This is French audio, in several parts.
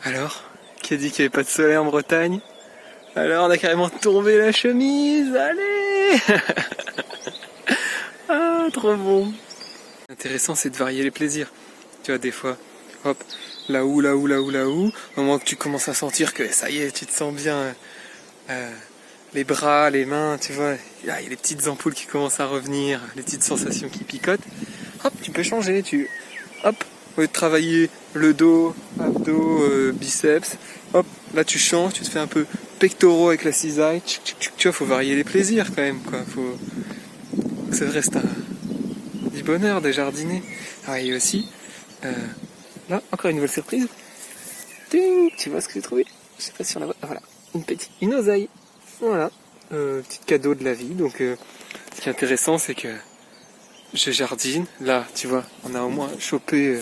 Alors, qui a dit qu'il n'y avait pas de soleil en Bretagne? Alors, on a carrément tombé la chemise, allez. Ah, trop bon. L'intéressant, c'est de varier les plaisirs. Tu vois, des fois, hop, là où, au moment que tu commences à sentir que ça y est, tu te sens bien, les bras, les mains, tu vois, là, il y a les petites ampoules qui commencent à revenir, les petites sensations qui picotent. Hop, tu peux changer, hop, au lieu de travailler le dos, abdos, biceps, hop, là tu changes, tu te fais un peu pectoraux avec la cisaille, tu vois, faut varier les plaisirs quand même, quoi, faut que ça reste du bonheur de jardiner. Ah, et aussi, là, encore une nouvelle surprise. Ting, tu vois ce que j'ai trouvé? Je sais pas si on la voit. Ah, voilà, une oseille. Voilà, petit cadeau de la vie. Donc, ce qui est intéressant, c'est que je jardine. Là, tu vois, on a au moins chopé.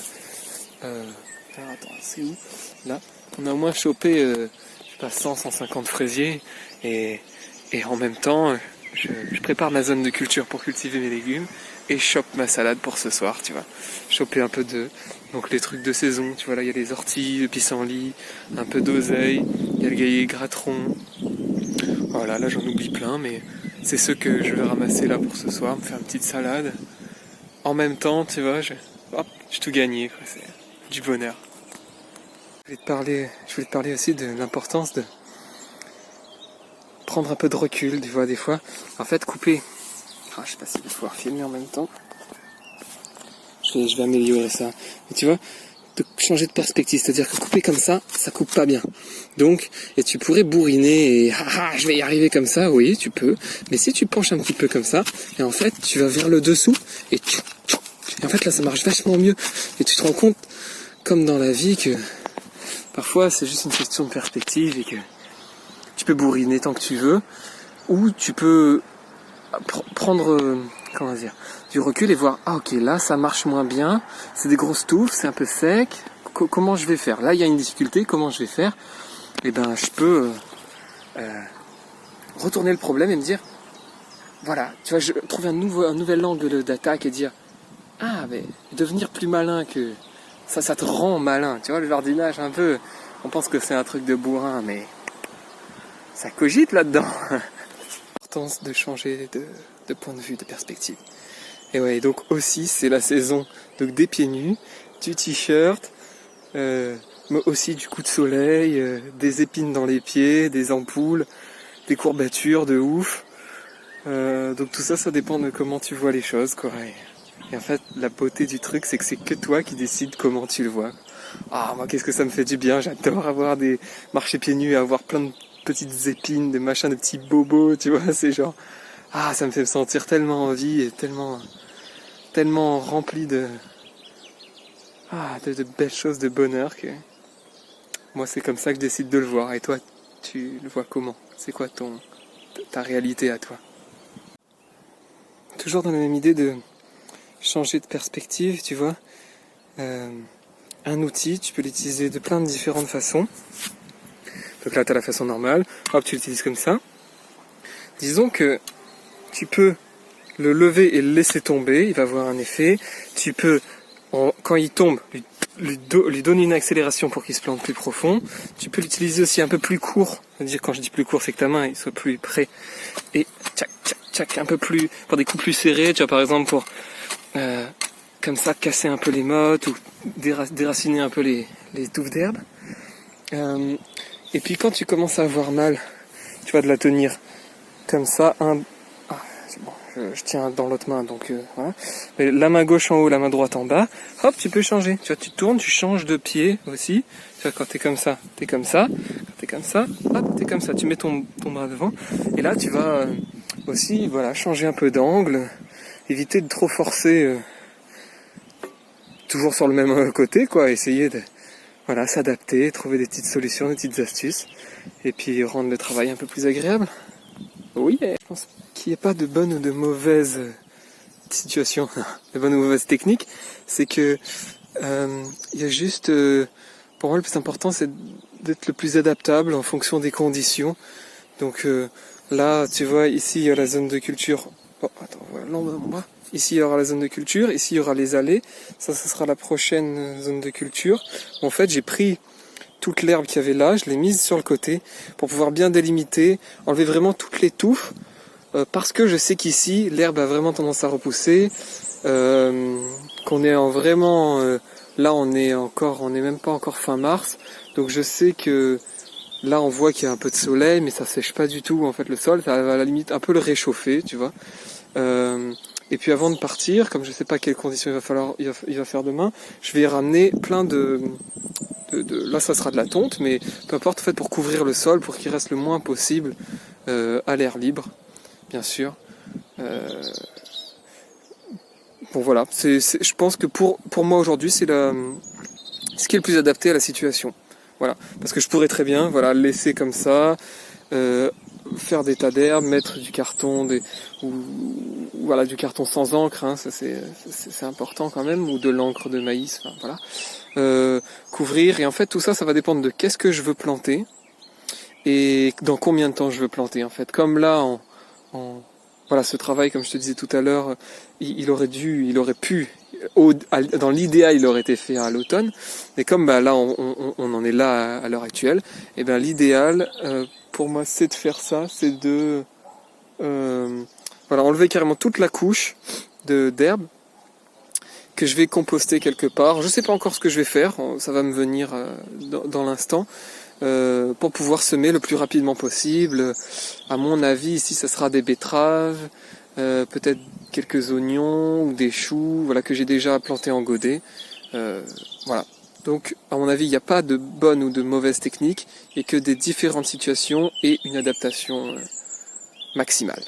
Attends, c'est où? Là, on a au moins chopé, je sais pas, 100-150 fraisiers. Et en même temps, je prépare ma zone de culture pour cultiver mes légumes. Et je chope ma salade pour ce soir, tu vois. Choper un peu donc les trucs de saison, tu vois, là il y a les orties, le pissenlit, un peu d'oseille, il y a le gaillet gratteron. Voilà, là j'en oublie plein, mais c'est ceux que je vais ramasser là pour ce soir, me faire une petite salade. En même temps, tu vois, j'ai tout gagné, quoi. C'est du bonheur. Je voulais te parler aussi de l'importance de prendre un peu de recul, tu vois, des fois. En fait, couper. Je sais pas si je vais pouvoir filmer en même temps. Je vais améliorer ça. Mais tu vois, de changer de perspective, c'est-à-dire que couper comme ça coupe pas bien. Donc, et tu pourrais bourriner et je vais y arriver comme ça, oui, tu peux. Mais si tu penches un petit peu comme ça, et en fait, tu vas vers le dessous et en fait là, ça marche vachement mieux. Et tu te rends compte, comme dans la vie, que parfois c'est juste une question de perspective et que tu peux bourriner tant que tu veux, ou tu peux prendre du recul et voir, ok, là ça marche moins bien, c'est des grosses touffes, c'est un peu sec, comment je vais faire? Là il y a une difficulté, comment je vais faire? Et ben je peux retourner le problème et me dire, voilà, tu vois, je trouve un nouvel angle d'attaque et dire, mais devenir plus malin que ça te rend malin, tu vois, le jardinage un peu, on pense que c'est un truc de bourrin, mais ça cogite là-dedans. L'importance de changer de point de vue, de perspective. Et ouais, donc aussi c'est la saison donc des pieds nus, du t-shirt, mais aussi du coup de soleil, des épines dans les pieds, des ampoules, des courbatures de ouf. Donc tout ça, ça dépend de comment tu vois les choses, quoi. Et en fait, la beauté du truc, c'est que c'est que toi qui décides comment tu le vois. Moi, qu'est-ce que ça me fait du bien. J'adore marcher pieds nus et avoir plein de petites épines, des machins, de petits bobos, tu vois. C'est genre, ça me fait me sentir tellement en vie et tellement rempli de belles choses, de bonheur que moi, c'est comme ça que je décide de le voir. Et toi, tu le vois comment? C'est quoi ta réalité à toi? Toujours dans la même idée de changer de perspective, tu vois. Un outil, tu peux l'utiliser de plein de différentes façons. Donc là, tu as la façon normale. Hop, tu l'utilises comme ça. Disons que tu peux le lever et le laisser tomber. Il va avoir un effet. Tu peux, quand il tombe, lui donner une accélération pour qu'il se plante plus profond. Tu peux l'utiliser aussi un peu plus court. C'est-à-dire, quand je dis plus court, c'est que ta main soit plus près. Et tchac, tchac, tchac, un peu plus, pour des coups plus serrés. Tu vois, par exemple, pour comme ça, casser un peu les mottes ou déraciner un peu les touffes d'herbe. Et puis quand tu commences à avoir mal, tu vas de la tenir comme ça. C'est bon, je tiens dans l'autre main, donc voilà. Mais la main gauche en haut, la main droite en bas. Hop, tu peux changer. Tu vois, tu tournes, tu changes de pied aussi. Tu vois, quand t'es comme ça, t'es comme ça. Quand t'es comme ça, hop, t'es comme ça. Tu mets ton bras devant. Et là, tu vas aussi, voilà, changer un peu d'angle, éviter de trop forcer. Toujours sur le même côté, quoi, essayer de s'adapter, trouver des petites solutions, des petites astuces, et puis rendre le travail un peu plus agréable. Oui, je pense qu'il n'y a pas de bonne ou de mauvaise situation, de bonne ou mauvaise technique, c'est que il y a juste, pour moi le plus important c'est d'être le plus adaptable en fonction des conditions. Donc là, tu vois, ici il y a la zone de culture. Voilà l'ombre de mon bras. Ici il y aura la zone de culture, ici il y aura les allées, ça sera la prochaine zone de culture. En fait j'ai pris toute l'herbe qu'il y avait là, je l'ai mise sur le côté pour pouvoir bien délimiter, enlever vraiment toutes les touffes, parce que je sais qu'ici l'herbe a vraiment tendance à repousser, qu'on est en vraiment là on est même pas encore fin mars, donc je sais que là on voit qu'il y a un peu de soleil, mais ça sèche pas du tout en fait le sol, ça va à la limite un peu le réchauffer, tu vois. Et puis avant de partir, comme je sais pas quelles conditions il va faire demain, je vais y ramener plein là ça sera de la tonte, mais peu importe en fait pour couvrir le sol, pour qu'il reste le moins possible à l'air libre, bien sûr. Bon voilà, je pense que pour moi aujourd'hui c'est ce qui est le plus adapté à la situation. Voilà, parce que je pourrais très bien, voilà, le laisser comme ça, faire des tas d'herbes, mettre du carton, voilà, du carton sans encre, hein, ça c'est important quand même, ou de l'encre de maïs, enfin voilà, couvrir. Et en fait tout ça, ça va dépendre de qu'est-ce que je veux planter et dans combien de temps je veux planter. En fait, comme là, voilà, ce travail, comme je te disais tout à l'heure, il aurait pu, dans l'idéal, il aurait été fait à l'automne. Mais comme là, on en est là à l'heure actuelle, et ben l'idéal pour moi, c'est de faire ça, c'est de voilà, enlever carrément toute la couche d'herbe que je vais composter quelque part. Je sais pas encore ce que je vais faire, ça va me venir dans l'instant. Pour pouvoir semer le plus rapidement possible. À mon avis, ici, ça sera des betteraves, peut-être quelques oignons ou des choux, voilà, que j'ai déjà plantés en godet. Voilà. Donc, à mon avis, il n'y a pas de bonne ou de mauvaise technique, et que des différentes situations et une adaptation maximale.